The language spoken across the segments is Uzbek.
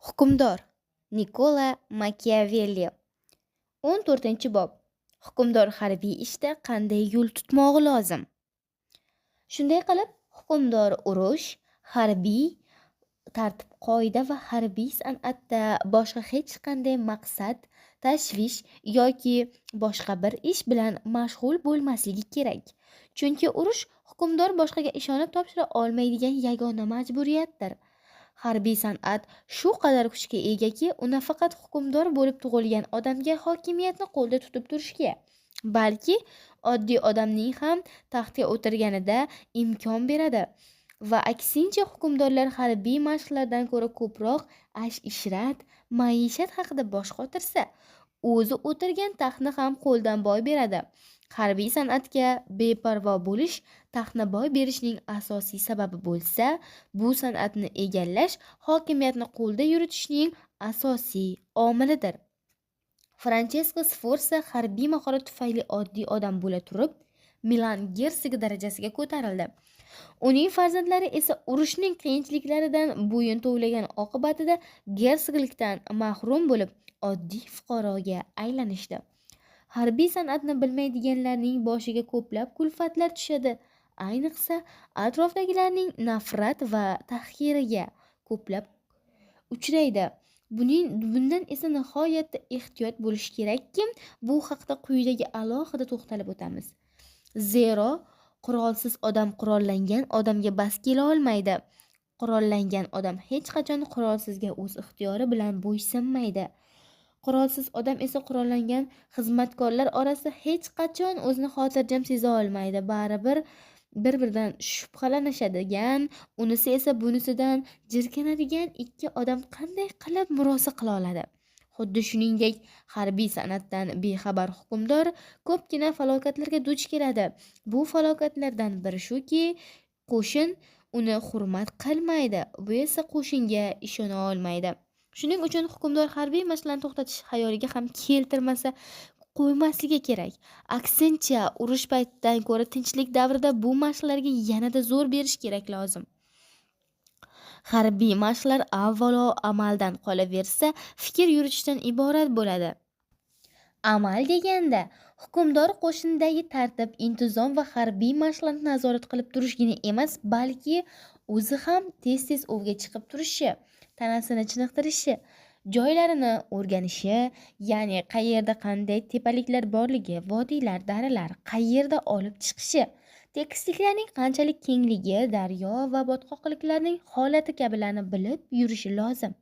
Hukmdor Nikola Makiavelli 14-bob. Hukmdor harbiy ishda qanday yo'l tutmog'i lozim? Shunday qilib, hukmdor urush, harbiy tartib-qoida va harbiy san'atda boshqa hech qanday maqsad, tashvish yoki boshqa bir ish bilan mashg'ul bo'lmasligi kerak. Chunki urush hukmdor boshqaga ishonib topshira olmaydigan yagona majburiyatdir. Harbiy san'at shu qadar kuchga egaki, u nafaqat hukmdor bo'lib tug'ilgan odamga hokimiyatni qo'lda tutib turishga, balki oddiy odamning ham taxtga o'tirganida imkon beradi. Va aksincha, hukmdorlar harbiy mashqlardan ko'ra ko'proq ash-ishrat, maishat haqida bosh qotirsa, o'zi o'tirgan taxtni ham qo'ldan boy beradi. Harbiy san'atga beparvo bo'lish taxtni boy berishning asosiy sababi bo'lsa, bu san'atni egallash hokimiyatni qo'lda yuritishning asosiy omilidir. Francesco Sforza harbiy mahorat tufayli oddiy odam bo'la turib, Milan gersigi darajasiga ko'tarildi. Uning farzandlari esa urushning qiyinchiliklaridan bo'yin tovlagan oqibatida gersoglikdan mahrum bo'lib, oddiy fuqaroga aylanishdi. Harbiy san'atni bilmaydiganlarning boshiga ko'plab kulfatlar tushadi. Ayniqsa, atrofdagilarning nafrat va tahqiriga ko'plab uchraydi. Bundan esa nihoyatda ehtiyot bo'lish kerakki, bu haqda quyidagi alohida to'xtalib o'tamiz. Zero, qurolsiz odam qurollangan odamga bas kela olmaydi. Qurollangan odam hech qachon qurolsizga o'z ixtiyori bilan bo'ysunmaydi. Qurolsiz odam esa qurollangan xizmatkorlar orasida hech qachon o'zini xotirjam seza olmaydi. Baribir bir-biridan shubhalanishadigan, unisi esa bunisidan jirkanadigan ikki odam qanday qilib murosa qila oladi? Xuddi shuningdek, harbiy san'atdan bexabar hukmdor ko'pgina falokatlarga duch keladi. Bu falokatlardan biri shuki, qo'shin uni hurmat qilmaydi, bu esa qo'shinga ishona olmaydi. Shuning uchun hukmdor harbiy mashqlarni to'xtatish xayoliga ham keltirmasa qo'ymasligi kerak. Aksincha, urush paytidan ko'ra tinchlik davrida bu mashqlarga yanada zo'r berish kerak lozim. Harbiy mashqlar avvalo amaldan qolaversa, fikr yuritishdan iborat bo'ladi. Amal deganda hukmdor qo'shindagi tartib, intizom va harbiy mashqlarni nazorat qilib turishgina emas, balki o'zi ham tez-tez ovga chiqib turishi, tanasini chiniqtirishi, joylarini o'rganishi, ya'ni qayerda qanday tepaliklar borligi, vodiylar, daralar qayerda olib chiqishi, tekisliklarning qanchalik kengligi, daryo va botqoqliklarning holati kabilarni bilib yurishi lozim.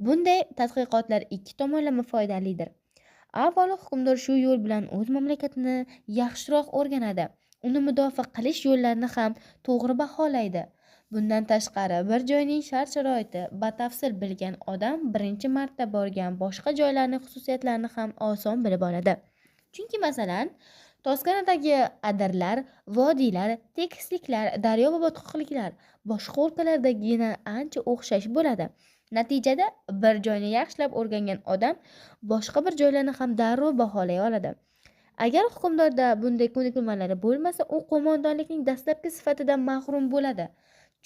Bunday tadqiqotlar ikki tomonlama foydalidir. Avvalo, hukmdor shu yo'l bilan o'z mamlakatini yaxshiroq o'rganadi. Uni mudofaa qilish yo'llarini ham to'g'ri baholaydi. Bundan tashqari, bir joyning shart-sharoiti batafsil bilgan odam birinchi marta borgan boshqa joylarning xususiyatlarini ham oson bilib oladi. Chunki masalan, Toskanadagi adirlar, vodiylar, tekisliklar, daryo va botqoqliklar boshqa o'lkalardagidan ancha o'xshash bo'ladi. Natijada bir joyni yaxshilab o'rgangan odam boshqa bir joylarni ham darrov baholay oladi. Agar hukmdorda bunday ko'nikmalari bo'lmasa, u qo'mondonlikning dastlabki sifatidan mahrum bo'ladi.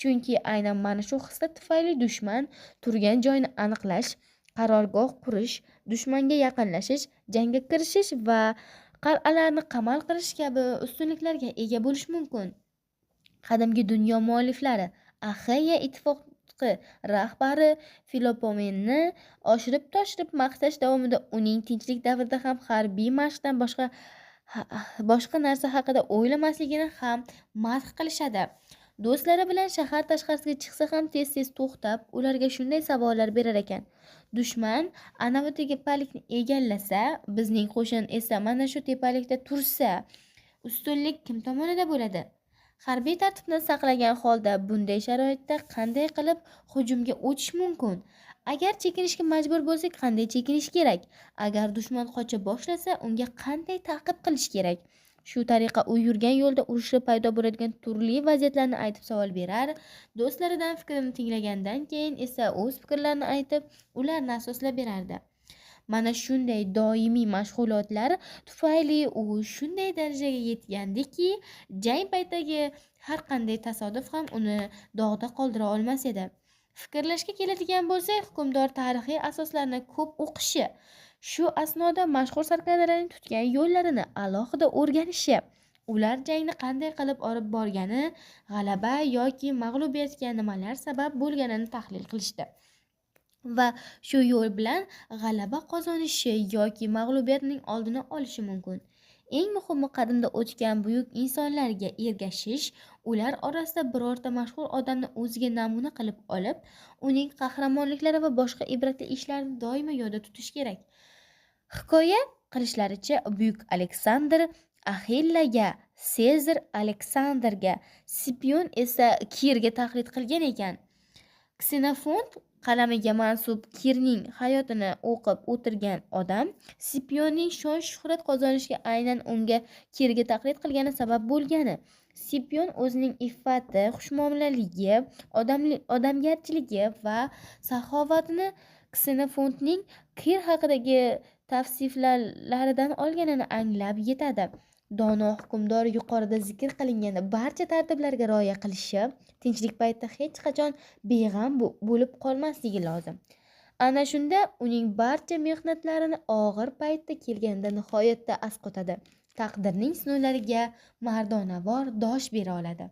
Chunki aynan mana shu xislat tufayli dushman turgan joyni aniqlash, qarorgoh qurish, dushmanga yaqinlashish, jangga kirishish va qal'alarni qamal qilish kabi ustunliklarga ega bo'lish mumkin. Qadimgi dunyo mualliflari Axeya ittifoqi rahbari Filopomenni oshirib-toshirib maqtash davomida uning tinchlik davrida ham harbiy mashqdan boshqa narsa haqida o'ylamasligini ham madh qilishadi. Do'stlari bilan shahar tashqarisiga chiqsa ham tez-tez to'xtab, ularga shunday savollar berar ekan. Dushman ana bu tepalikni egallasa, bizning qo'shin esa mana shu tepalikda tursa, ustunlik kim tomonida bo'ladi? Harbiy tartibni saqlagan holda bunday sharoitda qanday qilib hujumga o'tish mumkin? Agar chekinishga majbur bo'lsak, qanday chekinish kerak? Agar dushman qocha boshlasa, unga qanday ta'qib qilish kerak? Shu tariqa u yurgan yo'lda urushda paydo bo'ladigan turli vaziyatlarni aytib savol berar, do'stlaridan fikrini tinglagandan keyin esa o'z fikrlarini aytib, ularni asoslab berardi. Mana shunday doimiy mashg'ulotlar tufayli u shunday darajaga yetgandiki, jang paytidagi har qanday tasodif ham uni dog'da qoldira olmas edi. Fikrlashga keladigan bo'lsak, hukmdor tarixiy asoslarni ko'p o'qishi, shu asnoda mashhur sarkardalarning tutgan yo'llarini alohida o'rganishi, ular jangni qanday qilib olib borgani, g'alaba yoki mag'lubiyatga nimalar sabab bo'lganini tahlil qilishdi va shu yo'l bilan g'alaba qozonishi yoki mag'lubiyatning oldini olishi mumkin. Eng muhimi, qadimda o'tgan buyuk insonlarga ergashish, ular orasida birorta mashhur odamni o'ziga namuna qilib olib, uning qahramonliklari va boshqa ibratli ishlarini doimo yodda tutish kerak. Hikoya qilishlaricha, buyuk Aleksandr Axillaga, Sezar Aleksandrga, Scipion esa Kirga taqlid qilgan ekan. Ksenofont qalamiga mansub Kirning hayotini o'qib o'tirgan odam Scipionning shon-shuhrat qozonishiga aynan unga Kirga taqlid qilgani sabab bo'lgani. Scipion o'zining iffati, xushmuomalaligi, odamgarchiligi va saxovatini Ksenofontning Kir haqidagi tavsiflaridan olganini anglab yetadi. Dono hukmdor yuqorida zikr qilingan barcha tartiblarga rioya qilishi, tinchlik paytida hech qachon beg'am bo'lib qolmasligi lozim. Ana shunda uning barcha mehnatlarini og'ir paytda kelganda nihoyatda asqotadi. Taqdirning sinovlariga mardonavor dosh bera oladi.